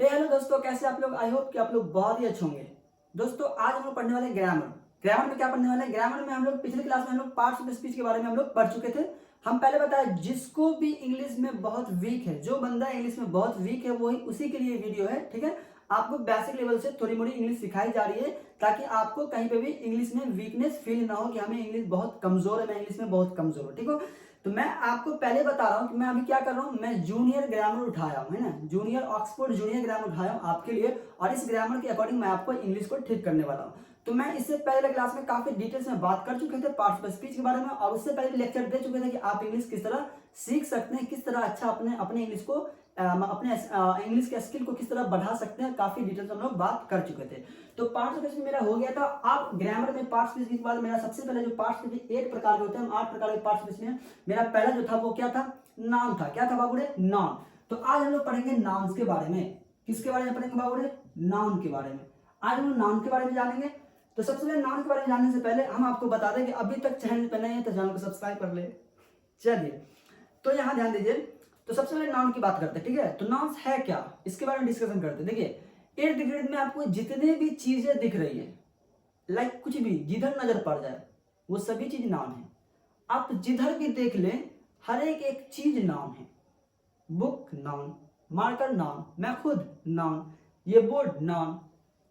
Hello दोस्तों, कैसे आप लोग। आई होप कि आप लोग बहुत ही अच्छे होंगे। दोस्तों आज हम लोग पढ़ने वाले ग्रामर। ग्रामर में क्या पढ़ने वाले हैं? ग्रामर में हम लोग पिछले क्लास में हम लोग पार्ट्स ऑफ स्पीच के बारे में हम लोग पढ़ चुके थे। हम पहले बताया जिसको भी इंग्लिश में बहुत वीक है, जो बंदा इंग्लिश में बहुत वीक है वही उसी के लिए वीडियो है। ठीक है, आपको बेसिक लेवल से थोड़ी मोड़ी इंग्लिश सिखाई जा रही है ताकि आपको कहीं पे भी इंग्लिश में वीकनेस फील ना हो कि हमें इंग्लिश बहुत कमजोर है, मैं इंग्लिश में बहुत कमजोर हूँ। ठीक हो, तो मैं आपको पहले बता रहा हूँ कि मैं अभी क्या कर रहा हूँ। मैं जूनियर ग्रामर उठाया हूँ, है ना, जूनियर ऑक्सफोर्ड जूनियर ग्रामर उठाया हूँ आपके लिए, और इस ग्रामर के अकॉर्डिंग मैं आपको इंग्लिश को ठीक करने वाला हूँ। तो मैं इससे पहले क्लास में काफी डिटेल्स में बात कर चुके थे पार्ट्स ऑफ स्पीच के बारे में, और उससे पहले लेक्चर दे चुके थे कि आप इंग्लिश किस तरह सीख सकते हैं, किस तरह अच्छा अपने अपने इंग्लिश को अपने इंग्लिश के स्किल को किस तरह बढ़ा सकते हैं। काफी डिटेल्स हम लोग बात कर चुके थे। तो पार्ट्स ऑफ स्पीच मेरा हो गया था। आप ग्रामर में पार्ट्स ऑफ स्पीच के बाद मेरा सबसे पहले जो पार्ट्स ऑफ स्पीच 8 प्रकार के होते हैं, 8 प्रकार के पार्ट्स ऑफ स्पीच में मेरा पहला जो था वो क्या था? नाउन था। क्या था बाबूरे? नाउन। तो आज हम लोग पढ़ेंगे नाउन्स के बारे में। किसके बारे में पढ़ेंगे बाबूरे? नाउन के बारे में। आज हम लोग नाउन के बारे में जानेंगे। तो सबसे पहले नाउन के बारे में जानने से पहले हम आपको बता दें कि अभी तक चैनल पर नहीं है तो चैनल को सब्सक्राइब कर ले। चलिए, तो यहाँ ध्यान दीजिए। तो सबसे पहले नाउन की बात करते हैं। ठीक है, तो नाउन्स है क्या, इसके बारे में डिस्कशन करते हैं। देखिए, इर्द गिर्द में आपको जितने भी चीजें दिख रही है, लाइक कुछ भी जिधर नजर पड़ जाए वो सभी चीज नाउन है। आप जिधर भी देख लें हर एक चीज नाउन है। बुक नाउन, मार्कर नाउन, मैं खुद नाउन, ये बोर्ड नाउन,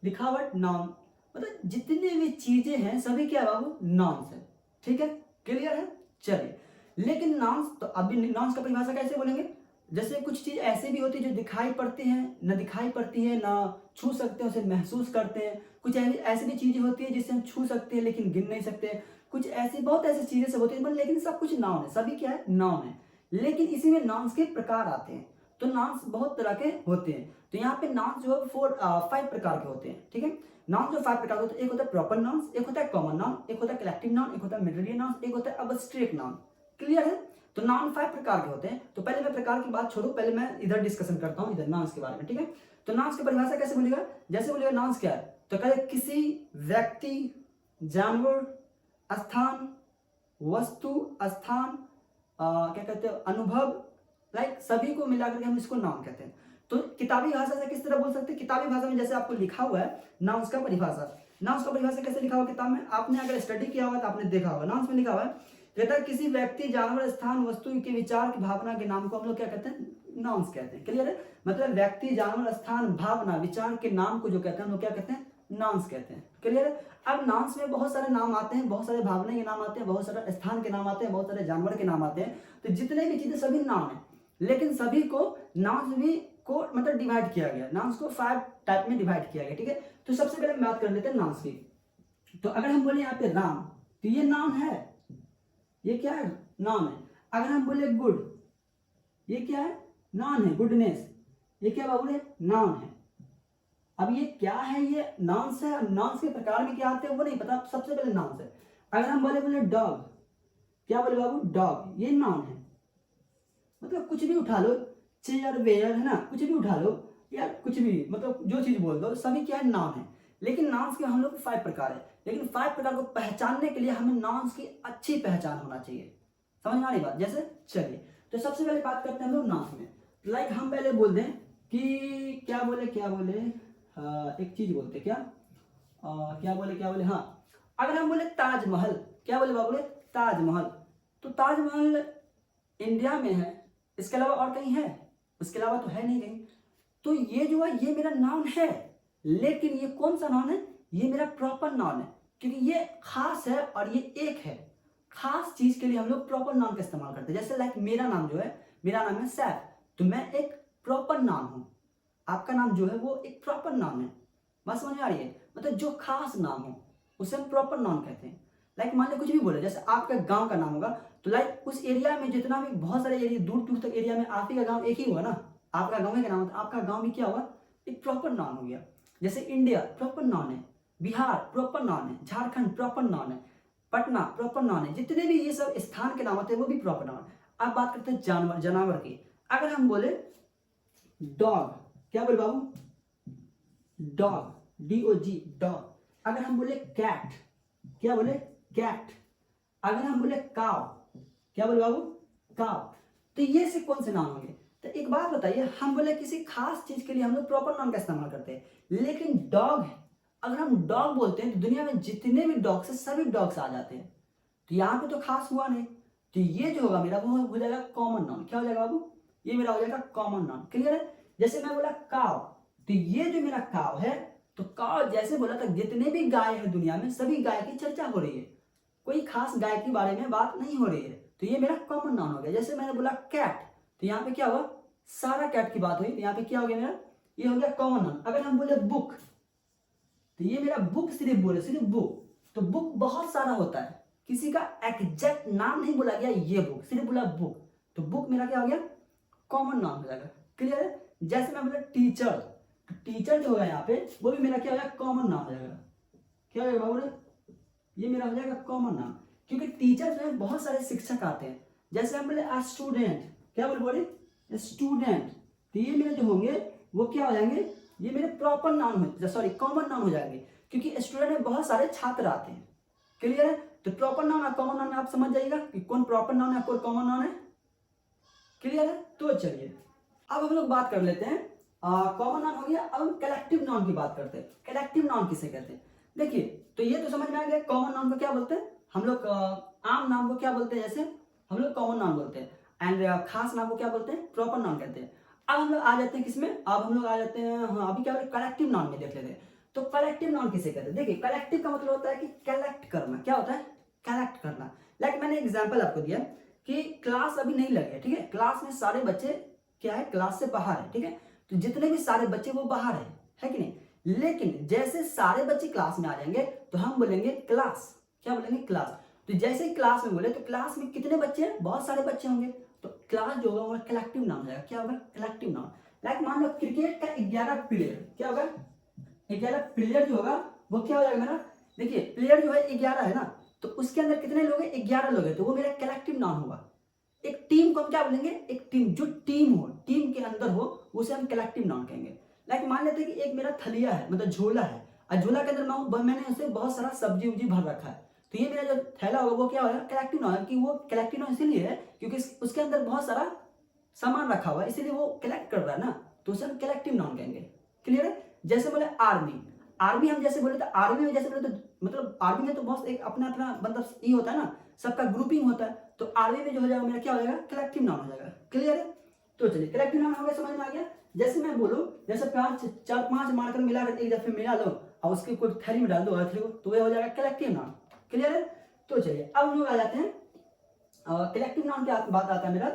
लिखावट नाउन, मतलब जितनी भी चीजें हैं सभी क्या बाबू? नाउन्स है। ठीक है, क्लियर है। चलिए, लेकिन नाउन्स, तो अभी नाउन्स का परिभाषा कैसे बोलेंगे? जैसे कुछ चीज ऐसी भी होती है जो दिखाई पड़ती हैं, न दिखाई पड़ती है, ना छू सकते हैं, उसे महसूस करते हैं। कुछ ऐसी भी चीजें होती है जिससे हम छू सकते हैं लेकिन गिन नहीं सकते। कुछ ऐसी बहुत ऐसी चीजें सब होती है, लेकिन सब कुछ नाउन है। सभी क्या है? नाउन है। लेकिन इसी में नाउन्स के प्रकार आते हैं। तो नाउन्स बहुत तरह के होते हैं। तो यहाँ पे नाउन्स जो है 5 प्रकार के होते हैं। ठीक है, नाउन जो 5 प्रकार के होते हैं, एक होता है प्रॉपर नाउन, एक होता है कॉमन नाउन, एक होता है कलेक्टिव नाउन, एक होता है मेटेरियल नाउन, एक होता है अब्स्ट्रैक्ट नाउन। क्लियर है। तो नाउन 5 प्रकार के होते हैं। तो पहले मैं प्रकार की बात छोड़ू, पहले मैं इधर डिस्कशन करता हूं, इधर नाउन्स के बारे में। ठीक है, तो नाउन्स की परिभाषा कैसे बोलेगा? जैसे बोलेगा नाउन्स क्या है, तो कहे किसी व्यक्ति, जानवर, स्थान, वस्तु, स्थान, क्या कहते हैं, अनुभव, लाइक सभी को मिलाकर के हम इसको नाउन कहते हैं। तो किताबी भाषा से किस तरह बोल सकते हैं? किताबी भाषा में जैसे आपको लिखा हुआ है नाउन्स का परिभाषा। नाउन्स का परिभाषा कैसे लिखा हुआ किताब में? आपने अगर स्टडी किया होगा तो आपने देखा होगा। नाउन्स में लिखा हुआ है, कहता है किसी व्यक्ति, जानवर, स्थान, वस्तु के विचार की भावना के नाम को हम लोग क्या कहते हैं? नाउन्स कहते हैं। क्लियर है। मतलब व्यक्ति, जानवर, स्थान, भावना, विचार के नाम को जो कहते हैं हम लोग क्या कहते हैं? नाउन्स कहते हैं। क्लियर है। अब नाउन्स में बहुत सारे नाम आते हैं, बहुत सारे भावना के नाम आते हैं, बहुत सारे स्थान के नाम आते हैं, बहुत सारे जानवर के नाम आते हैं। तो जितने भी चीजें सभी नाम है, लेकिन सभी को नाउन्स भी को मतलब डिवाइड किया गया। नाउन्स को 5 टाइप में डिवाइड किया गया। ठीक है, तो सबसे पहले बात कर लेते हैं नाउन्स की। तो अगर हम बोले यहाँ पे राम, तो ये नाउन है। ये क्या है? नाउन है। अगर हम बोले गुड, ये क्या है? नाउन है। गुडनेस, ये क्या बाबू है? नाउन है। अब ये क्या है? ये नाउन्स है। नाउन्स के प्रकार में क्या आते हैं वो नहीं पता, सबसे पहले नाउन्स है। अगर हम बोले डॉग, क्या बोले बाबू? डॉग, ये नाउन है। मतलब कुछ भी उठा लो, चेयर, वेयर, है ना, कुछ भी उठा लो या कुछ भी, मतलब जो चीज बोल दो, सभी क्या है? नाउन है। लेकिन नाउन्स के हम लोग 5 प्रकार है। लेकिन 5 प्रकार को पहचानने के लिए हमें नाउन्स की अच्छी पहचान होना चाहिए। समझ में आ रही बात? जैसे चलिए, तो सबसे पहले बात करते हैं हम लोग नाउन्स में। लाइक हम पहले बोल दें कि क्या बोले एक चीज बोलते क्या, क्या बोले हाँ, अगर हम बोले ताजमहल, क्या बोले बाबू? ताजमहल। तो ताजमहल इंडिया में है, इसके अलावा और कहीं है? उसके अलावा तो है नहीं कहीं। तो ये जो है ये मेरा नाउन है, लेकिन ये कौन सा नाउन है? ये मेरा प्रॉपर नाउन है, क्योंकि ये खास है और ये एक है। खास चीज के लिए हम लोग प्रॉपर नाउन का इस्तेमाल करते हैं। जैसे लाइक मेरा नाम जो है, मेरा नाम है सैफ, तो मैं एक प्रॉपर नाउन हूं। आपका नाम जो है वो एक प्रॉपर नाउन है। बात समझ में आ रही है? मतलब जो खास नाम हो उसे हम प्रॉपर नाउन कहते हैं। लाइक मान लीजिए कुछ भी बोले, जैसे आपका गांव का नाम होगा, तो लाइक उस एरिया में जितना भी बहुत सारे एरिया, दूर दूर तक एरिया में आप ही का गांव एक ही हुआ ना, आपका गांव का नाम होता है, आपका गांव भी क्या हुआ? एक प्रॉपर नाउन हो गया। जैसे इंडिया प्रॉपर नाउन है, बिहार प्रॉपर नाउन है, झारखंड प्रॉपर नाउन है, पटना प्रॉपर नाउन है, जितने भी ये सब स्थान के नाम होते हैं वो भी प्रॉपर नाउन। अब बात करते हैं जानवर, जानवर की। अगर हम बोले डॉग, क्या बोले बाबू? Dog, DOG, dog. अगर हम बोले कैट, क्या बोले? कैट। अगर हम बोले काव, क्या बोले बाबू? काव। तो ये से कौन से नाम होंगे? तो एक बात बताइए, हम बोले किसी खास चीज के लिए हम लोग प्रॉपर नाउन का इस्तेमाल करते हैं, लेकिन डॉग है, अगर हम डॉग बोलते हैं तो दुनिया में जितने भी डॉग्स हैं सभी डॉग्स आ जाते हैं, तो यहाँ पे तो खास हुआ नहीं। तो ये जो होगा मेरा वो हो जाएगा कॉमन नाउन। क्या हो जाएगा बाबू? ये मेरा हो जाएगा कॉमन नाउन। क्लियर है? जैसे मैं बोला काव, तो ये जो मेरा काव है, तो काव जैसे बोला था जितने भी गाय हैं दुनिया में सभी गाय की चर्चा हो रही है, कोई खास गाय के बारे में बात नहीं हो रही है, तो ये मेरा कॉमन नाउन हो गया। जैसे मैंने बोला कैट, तो यहाँ पे क्या हुआ? सारा कैट की बात हुई, तो यहाँ पे क्या हो गया मेरा? ये हो गया कॉमन नाउन। अगर हम बोले बुक, तो ये मेरा बुक सिर्फ बोले, सिर्फ बुक, तो बुक बहुत सारा होता है, किसी का एग्जैक्ट नाम नहीं बोला गया ये बुक, सिर्फ बोला बुक, तो बुक मेरा क्या हो गया? कॉमन नाउन हो जाएगा। क्लियर है? जैसे मैं बोला टीचर, तो टीचर जो होगा यहाँ पे वो भी मेरा क्या हो जाएगा? कॉमन नाउन हो जाएगा। क्या हो जाएगा बाबू? ये मेरा हो जाएगा कॉमन नाउन, क्योंकि टीचर में बहुत सारे शिक्षक आते हैं। जैसे हम बोले स्टूडेंट, क्या बोले? स्टूडेंट, तो ये मेरे जो होंगे वो क्या हो जाएंगे? ये मेरे प्रॉपर नाउन हो, सॉरी कॉमन नाउन हो जाएंगे, क्योंकि स्टूडेंट में बहुत सारे छात्र आते हैं। क्लियर है? तो प्रॉपर नाउन और कॉमन नाउन आप समझ जाइएगा कि कौन प्रॉपर नाउन है कौन कॉमन नाउन है। क्लियर है? तो चलिए अब हम लोग बात कर लेते हैं, कॉमन नाउन हो गया, अब हम कलेक्टिव नाउन की बात करते हैं। कलेक्टिव नाउन किसे कहते हैं? देखिए, तो ये तो समझ में आ गया कॉमन नाउन को क्या बोलते हैं हम लोग, आम नाम को क्या बोलते हैं, जैसे हम लोग कॉमन नाउन बोलते हैं, एंड खास नाम को क्या बोलते हैं? प्रॉपर नाउन कहते हैं। अब हम लोग आ जाते हैं किसमें? अब हम लोग आ जाते हैं, हाँ अभी क्या बोले, कलेक्टिव नाउन में देख लेते हैं। तो कलेक्टिव नाउन किसे कहते हैं? देखिए, कलेक्टिव का मतलब होता है कि कलेक्ट करना। क्या होता है? कलेक्ट करना। लाइक मैंने एग्जाम्पल आपको दिया कि क्लास अभी नहीं लगी है, ठीक है, क्लास में सारे बच्चे क्या है? क्लास से बाहर है, ठीक है, तो जितने भी सारे बच्चे वो बाहर है कि नहीं? लेकिन जैसे सारे बच्चे क्लास में आ जाएंगे तो हम बोलेंगे क्लास। क्या बोलेंगे? क्लास। तो जैसे ही क्लास में बोले तो क्लास में कितने बच्चे हैं? बहुत सारे बच्चे होंगे, तो क्लास जो होगा कलेक्टिव नाउन हो जाएगा। क्या होगा? Collective noun. लाइक मान लो क्रिकेट का 11 प्लेयर, क्या होगा? 11 प्लेयर जो होगा वो क्या हो जाएगा मेरा? देखिए, प्लेयर जो है 11 है ना, तो उसके अंदर कितने लोग हैं? 11 लोग हैं, तो वो मेरा कलेक्टिव नाउन होगा। एक टीम को हम क्या बोलेंगे? एक टीम, जो टीम हो, टीम के अंदर हो, उसे हम कलेक्टिव नाउन कहेंगे। लाइक मान लेते हैं कि एक मेरा थलिया है, मतलब झोला है, और झोला के अंदर मैंने उसे बहुत सारा सब्जी उब्जी भर रखा है, तो ये मेरा जो थैला होगा वो क्या होगा? Collective noun. कि वो कलेक्टिव नाउन इसीलिए है क्योंकि उसके अंदर बहुत सारा सामान रखा हुआ है, इसीलिए वो कलेक्ट कर रहा है ना, तो उसे हम कलेक्टिव नाउन कहेंगे। क्लियर है? जैसे बोले आर्मी, आर्मी हम जैसे बोले तो आर्मी में जैसे बोले तो मतलब आर्मी में तो बहुत एक अपना अपना मतलब ये होता है ना, सबका ग्रुपिंग होता है, तो आर्मी में जो हो जाएगा मेरा क्या हो जाएगा? कलेक्टिव नाउन हो जाएगा। क्लियर है? तो चलिए, कलेक्टिव नाउन हो गया, समझ में आ गया। जैसे मैं बोलूं, जैसे 4-5 मार्कर मिलाकर एक दफे मिला लो और उसके कोई थैली में डाल दो अर्थरी को, तो ये हो जाएगा कलेक्टिव नाउन। क्लियर है? तो चलिए अब हम लोग आ जाते हैं कलेक्टिव नाउन की बात आता है मेरा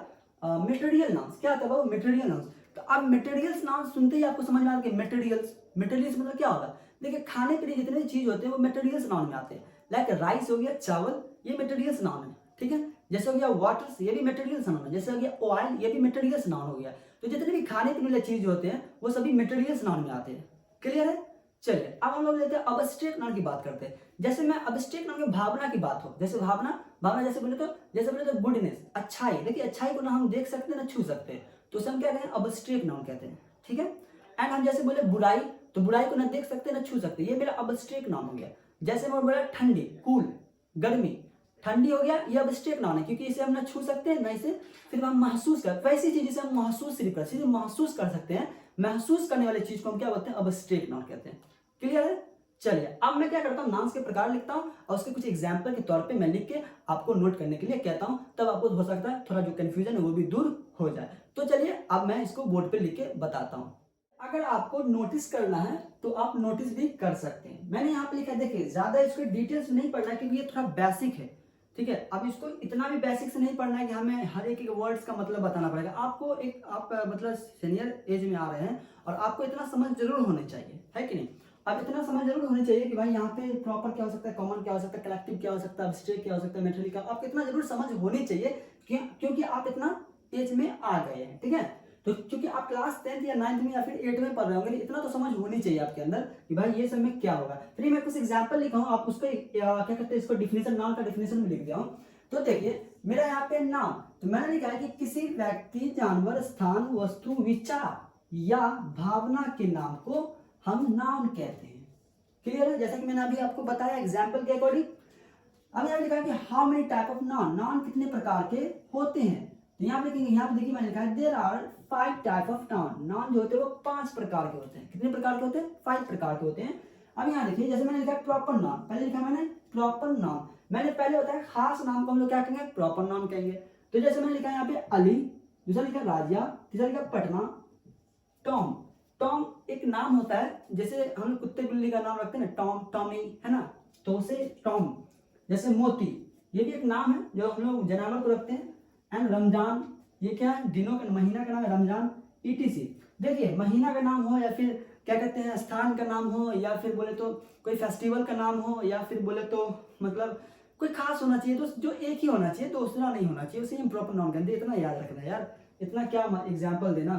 मटेरियल नाउन। क्या आता है वो? Material noun. तो अब मटेरियल्स नाउन सुनते ही आपको समझ में आ गया मटेरियल्स, मटेरियल्स मतलब क्या होगा? देखिए, खाने पीने जितने भी चीज होते हैं वो मटेरियल्स नाउन में आते हैं। लाइक राइस हो गया, चावल, ये मटेरियल्स नाउन है, ठीक है। जैसे हो गया वाटर्स, ये भी मटेरियल्स नाउन है। जैसे हो गया ऑयल, ये भी मटेरियल्स नाउन हो गया। तो जितने भी खाने पीने वाले चीज होते हैं वो सभी मटेरियल्स नाउन में आते हैं। क्लियर है? चलिए अब हम लोग लेते हैं अब्स्ट्रैक्ट नाउन की बात करते हैं। जैसे मैं अब्स्ट्रैक्ट नाउन की भावना की बात हो, जैसे भावना, भावना जैसे बोले तो गुडनेस, अच्छाई। देखिए, अच्छाई को ना हम देख सकते हैं ना छू सकते हैं, तो उसे हम क्या कहते हैं? अब्स्ट्रैक्ट नाउन कहते हैं, ठीक है। एंड हम जैसे बोले बुराई, तो बुराई को ना देख सकते ना छू सकते, ये मेरा अब्स्ट्रैक्ट नाउन हो गया। जैसे मैं बोला ठंडी, कूल, गर्मी, ठंडी हो गया, ये अब्स्ट्रैक्ट नाउन है क्योंकि इसे हम ना छू सकते हैं ना इसे सिर्फ हम महसूस कर, वैसी चीज जिसे हम महसूस सिर्फ महसूस कर सकते हैं, महसूस करने वाली चीज को हम क्या बोलते हैं? अब्स्ट्रैक्ट नाउन कहते हैं। क्लियर है? चलिए अब मैं क्या करता हूँ, नाउन्स के प्रकार लिखता हूँ और उसके कुछ एग्जाम्पल के तौर पे मैं लिख के आपको नोट करने के लिए कहता हूँ, तब आपको हो सकता है थोड़ा जो कंफ्यूजन है वो भी दूर हो जाए। तो चलिए अब मैं इसको बोर्ड पे लिख के बताता हूँ। अगर आपको नोटिस करना है तो आप नोटिस भी कर सकते हैं। मैंने यहाँ पे लिखा है, देखिए ज्यादा इसको डिटेल्स नहीं पढ़ना क्योंकि ये थोड़ा बेसिक है, ठीक है। अब इसको इतना भी बेसिक से नहीं पढ़ना है कि हमें हर एक वर्ड्स का मतलब बताना पड़ेगा आपको। एक आप मतलब सीनियर एज में आ रहे हैं और आपको इतना समझ जरूर होनी चाहिए, है कि नहीं। अब इतना समझ जरूर होनी चाहिए कि भाई यहाँ पे प्रॉपर क्या हो सकता है, कॉमन क्या हो सकता है, कलेक्टिव क्या हो सकता है, अब्स्ट्रैक्ट क्या हो सकता है, मेटेरियल क्या, आपको इतना जरूर समझ होनी चाहिए क्योंकि आप इतना एज में आ गए हैं, ठीक है। तो क्योंकि आप क्लास 10th या 9th में या फिर 8th में पढ़ रहे होंगे, इतना तो समझ होनी चाहिए आपके अंदर कि भाई ये सब में क्या होगा। फिर मैं कुछ एग्जांपल लिखा हूँ, आप उसको क्या कहते हैं, इसको डिफिनेशन, नाउन का डिफिनेशन भी लिख दिया हूँ। तो देखिए मेरा यहाँ पे नाम, तो मैंने लिखा है कि किसी व्यक्ति, जानवर, स्थान, वस्तु, विचार या भावना के नाम को हम नाउन कहते हैं। क्लियर है? जैसा कि मैंने अभी आपको बताया एग्जाम्पल के अकॉर्डिंग। अब यहाँ लिखा है कि how many type of noun, noun कितने प्रकार के होते हैं। तो यहाँ पे देखिए मैंने लिखा है there are 5 type of noun. Noun जो होते हैं वो 5 प्रकार के होते हैं। कितने प्रकार के होते हैं? 5 प्रकार के होते हैं। अब यहाँ देखिए, जैसे मैंने लिखा प्रॉपर नाउन, पहले लिखा मैंने प्रॉपर नाउन, मैंने पहले बताया खास नाम को हम लोग क्या कहेंगे? प्रॉपर नाउन कहेंगे। तो जैसे मैंने लिखा यहाँ पे अली, दूसरा लिखा राजिया, तीसरा लिखा पटना, टॉम। टॉम एक नाम होता है, जैसे हम लोग कुत्ते बिल्ली का नाम रखते हैं ना, टॉम, टॉमी, है ना, तो उसे टॉम। जैसे मोती, ये भी एक नाम है जो हम लोग जानवर को रखते हैं। एंड रमजान, ये क्या है? दिनों का, महीना का नाम है रमजान, ईटीसी। देखिए, महीना का नाम हो या फिर क्या कहते हैं स्थान का नाम हो, या फिर बोले तो कोई फेस्टिवल का नाम हो, या फिर बोले तो मतलब कोई खास होना चाहिए, तो जो एक ही होना चाहिए, दूसरा नहीं होना चाहिए, उसे हम प्रॉपर नाउन कहते हैं। इतना याद रखना यार, इतना क्या एग्जाम्पल देना।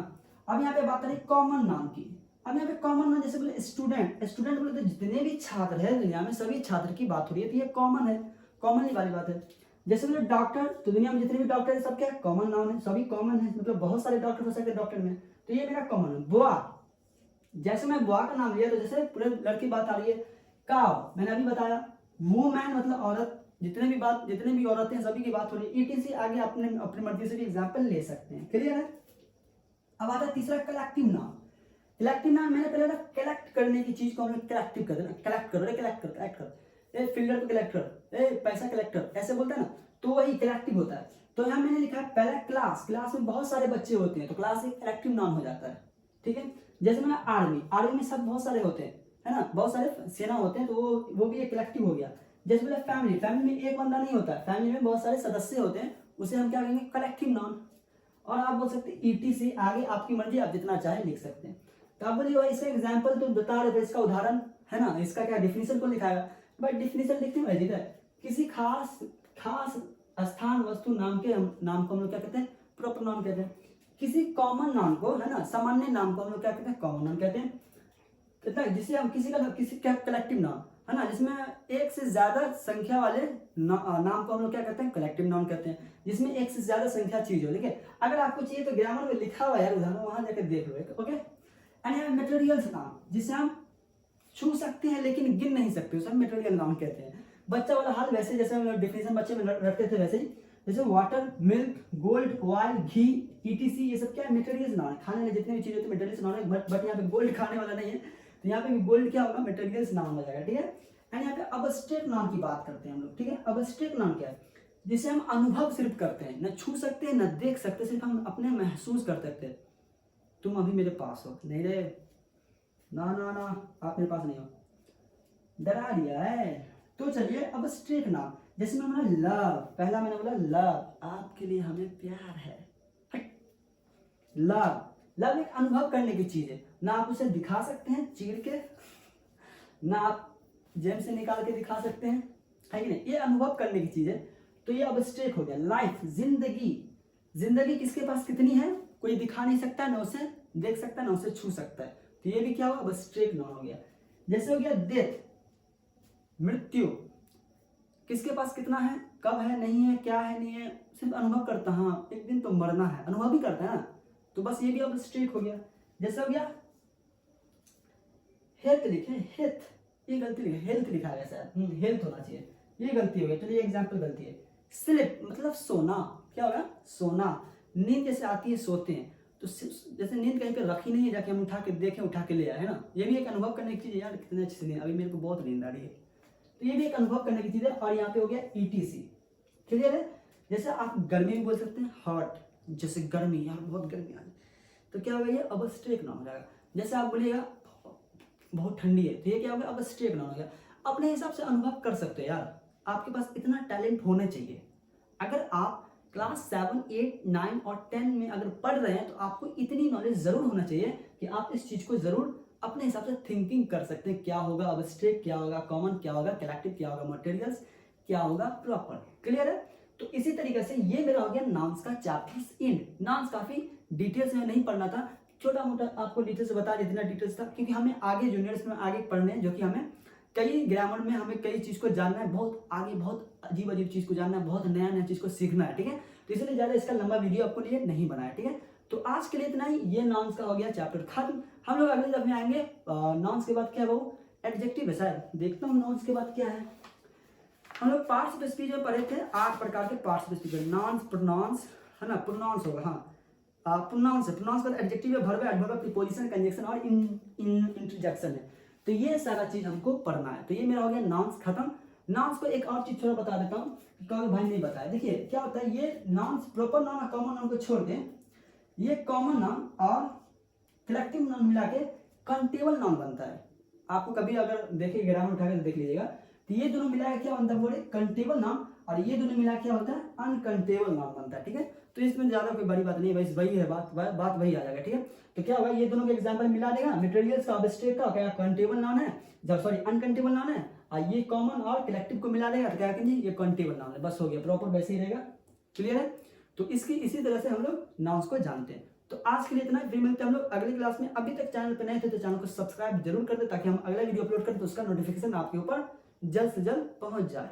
अब यहाँ पे बात करें कॉमन नाउन की। अब यहाँ पे कॉमन नाउन, जैसे बोले स्टूडेंट, स्टूडेंट बोले तो जितने भी छात्र है दुनिया में, सभी छात्र की बात हो रही है, तो ये कॉमन है, कॉमन वाली बात है। जैसे बोले डॉक्टर, तो दुनिया में जितने भी डॉक्टर है सब क्या है? कॉमन नाउन है, सभी कॉमन है, मतलब बहुत सारे डॉक्टर हो सकते हैं डॉक्टर में, तो ये मेरा कॉमन है। बुआ, जैसे मैं बुआ का नाम लिया तो जैसे पूरे लड़की बात आ रही है। काव, मैंने अभी बताया। वुमैन मतलब औरत, जितने भी औरतें हैं सभी की बात हो रही है। ईटीसी आगे अपने अपनी मर्जी से भी एग्जाम्पल ले सकते हैं। क्लियर है? अब आता है तीसरा कलेक्टिव नाउन। कलेक्टिव नाउन मैंने पहले कलेक्ट करने की चीज को हम लोग कलेक्टिव करते हैं, कलेक्ट करो, कलेक्ट कर, ए फिल्डर को कलेक्ट कर, ए पैसा कलेक्टर, ऐसे बोलते हैं ना, तो वही कलेक्टिव होता है। तो यहाँ मैंने लिखा है पहला क्लास, क्लास में बहुत सारे बच्चे होते हैं, तो क्लास एक कलेक्टिव नाउन हो जाता है। ठीक है? जैसे मैंने आर्मी, आर्मी में सब बहुत सारे होते हैं, है ना, बहुत सारे सेना होते हैं, तो वो भी एक कलेक्टिव हो गया। जैसे बोला फैमिली, फैमिली में एक बंदा नहीं होता, फैमिली में बहुत सारे सदस्य होते हैं, उसे हम क्या कहेंगे? Collective noun. और आप बोल सकते हैं ईटीसी, आगे आपकी मर्जी, आप जितना चाहे लिख सकते हैं। तो आप बोलिए इसका एग्जाम्पल तो बता रहे थे, इसका उदाहरण है ना, इसका क्या डिफिनेशन को लिखाएगा, बट डिफिनेशन लिखते हैं ठीक है, किसी खास स्थान, वस्तु, नाम को हम लोग क्या कहते हैं? प्रॉपर नाउन कहते हैं। किसी कॉमन नाउन को, है ना, सामान्य नाम को हम लोग क्या कहते हैं? कॉमन नाउन कहते हैं। कितना, जिसे हम किसी का कलेक्टिव नाउन, है ना, जिसमें एक से ज्यादा संख्या वाले नाम को हम लोग क्या कहते हैं? कलेक्टिव नाउन कहते हैं, जिसमें एक से ज्यादा संख्या चीज हो। ठीक है? अगर आपको चाहिए तो ग्रामर में लिखा हुआ है उदाहरण, वहां जाकर देख लो। ओके? एंड मटेरियल्स नाउन, जिसे हम छू सकते हैं लेकिन गिन नहीं सकते, उसे हम मटेरियल नाउन कहते हैं। बच्चा वाला हाल वैसे, जैसे हम डिफिनेशन बच्चे में रखते थे वैसे ही, जैसे वाटर, मिल्क, गोल्ड, ऑयल, घी, ईटीसी, ये सब क्या है? Materials noun. खाने में जितने भी चीज होती है मटेरियल्स नाउन है, बट यहाँ पे गोल्ड खाने वाला नहीं है, तो यहाँ पे भी गोल्ड क्या होगा? मटेरियल्स नाउन हो जाएगा। ठीक है? एंड यहाँ पे अबस्ट्रैक्ट नाउन की बात करते हैं हम लोग। ठीक है? अबस्ट्रैक्ट नाउन क्या है? जिसे हम अनुभव सिर्फ करते हैं, न छू सकते हैं, न देख सकते, सिर्फ हम अपने महसूस कर सकते हैं। तुम अभी मेरे पास हो, नहीं रे, ना ना ना, आप मेरे पास नहीं हो, डरा दिया है। तो चलिए अब स्ट्रेट नाउन, जैसे मैंने बोला लव, पहला मैंने बोला लव, आपके लिए हमें प्यार है। लव, लव एक अनुभव करने की चीज है, ना आप उसे दिखा सकते हैं चीर के, ना आप जेब से निकाल के दिखा सकते हैं, है कि नहीं? ये अनुभव करने की चीज है, तो ये अब स्ट्रेट हो गया। लाइफ, जिंदगी, जिंदगी किसके पास कितनी है? कोई दिखा नहीं सकता, ना उसे देख सकता, ना उसे छू सकता है, तो ये भी क्या हुआ? अब स्ट्रेट नाउन हो गया। जैसे हो गया डेथ, मृत्यु, किसके पास कितना है, कब है, नहीं है, क्या है, नहीं है, सिर्फ अनुभव करता, हाँ एक दिन तो मरना है, अनुभव भी करता है ना, तो बस ये भी अब स्ट्रेट हो गया। जैसे हो गया हेल्थ, लिखे हेल्थ, ये गलती लिखा, हेल्थ लिखा है शायद, हेल्थ होना चाहिए, ये गलती हो गई, चलिए एग्जाम्पल गलती है। स्लिप मतलब सोना, क्या होगा? सोना। नींद जैसे आती है, सोते हैं, तो जैसे नींद कहीं पे रखी नहीं है, जाके हम उठा के देखें, उठा के ले आए, है ना, ये भी एक अनुभव करने की चीज है। यार कितने अच्छी नींद, अभी मेरे को बहुत नींद आ रही है, तो ये भी एक अनुभव करने की चीज है। और यहाँ पे हो गया ईटीसी। क्लियर है? जैसे आप गर्मी में बोल सकते हैं हॉट, जैसे गर्मी, यार बहुत गर्मी आ रही, तो क्या होगा? ये अब स्ट्रेट नाउन हो जाएगा। जैसे आप बोलिएगा बहुत ठंडी है, तो ये क्या होगा? अब स्ट्रेट नाउन हो गया। अपने हिसाब से अनुभव कर सकते हो यार, आपके पास इतना टैलेंट होना चाहिए। अगर आप क्लास 7, 8, 9 और 10 में अगर पढ़ रहे हैं, तो आपको इतनी नॉलेज जरूर होना चाहिए कि आप इस चीज को जरूर अपने हिसाब से थिंकिंग कर सकते हैं, क्या होगा अब स्ट्रेट, क्या होगा कॉमन, क्या होगा कलेक्टिव, क्या होगा मटेरियल्स, क्या होगा प्रॉपर। क्लियर है? तो इसी तरीके से ये मेरा हो गया नाउन्स का चैप्टर एंड। नाउन्स काफी डिटेल्स में नहीं पढ़ना था, छोटा मोटा आपको डिटेल्स बता जितना डिटेल्स था, क्योंकि हमें आगे जूनियर्स में आगे पढ़ने हैं, जो कि हमें कई ग्रामर में हमें कई चीज को जानना है, बहुत आगे, बहुत अजीब अजीब चीज को जानना है, बहुत नया नया चीज को सीखना है। ठीक है? तो इसलिए ज्यादा इसका लंबा वीडियो आपको लिए नहीं बनाया। ठीक है? तो आज के लिए इतना ही, ये नाउन्स का हो गया चैप्टर खत्म। हम लोग अगले जब में आएंगे नाउन्स के बाद क्या है, एडजेक्टिव है शायद, देखता हूँ नाउन्स के बाद क्या है। हम लोग पार्ट्स ऑफ स्पीच में पढ़े थे 8 प्रकार के parts of speech, nouns, pronouns, है ना, प्रोनाउंस होगा, हाँ प्रोनाउंस है, प्रोनाउंस का एडजेक्टिव है, वर्ब है, एडवर्ब, प्रीपोजिशन, कंजक्शन और इंटरजेक्शन है। तो ये सारा चीज हमको पढ़ना है। तो ये मेरा हो गया नाउन्स खत्म। नाउन्स को एक और चीज थोड़ा बता देता हूँ, कभी भाई नहीं बताया। देखिए क्या होता है, ये नाउन्स प्रॉपर नाउन और कॉमन नाउन को छोड़ के ये कॉमन नाउन और कलेक्टिव नाउन मिला के काउंटेबल नाउन बनता है। आपको कभी अगर देखिए ग्रामर उठा के तो देख लीजिएगा, तो ये दोनों मिला के क्या बनता है बोले काउंटेबल नाउन, और ये दोनों मिला क्या होता है अनकाउंटेबल नाउन बनता है। ठीक है, तो इसमें ज्यादा कोई बड़ी बात नहीं है, बस वही है बात वही आ जाएगा। ठीक है, तो क्या होगा, ये दोनों के एग्जांपल मिला देगा, मटेरियल्स का ऑब्जेक्ट का क्या काउंटेबल नाउन है, जब सॉरी अनकाउंटेबल नाउन है, और ये कॉमन और कलेक्टिव को मिला देगा तो क्या कहेंगे ये काउंटेबल नाउन है। बस हो गया, प्रॉपर वैसे ही रहेगा। क्लियर है, तो इसी तरह से हम लोग नाउन्स को जानते हैं। तो आज के लिए इतना, फिर मिलते हैं हम लोग अगली क्लास में। अभी तक चैनल पर नए थे तो चैनल को सब्सक्राइब जरूर कर दे, ताकि हम अगला वीडियो अपलोड करें तो उसका नोटिफिकेशन आपके ऊपर जल्द से जल्द पहुंच जाए।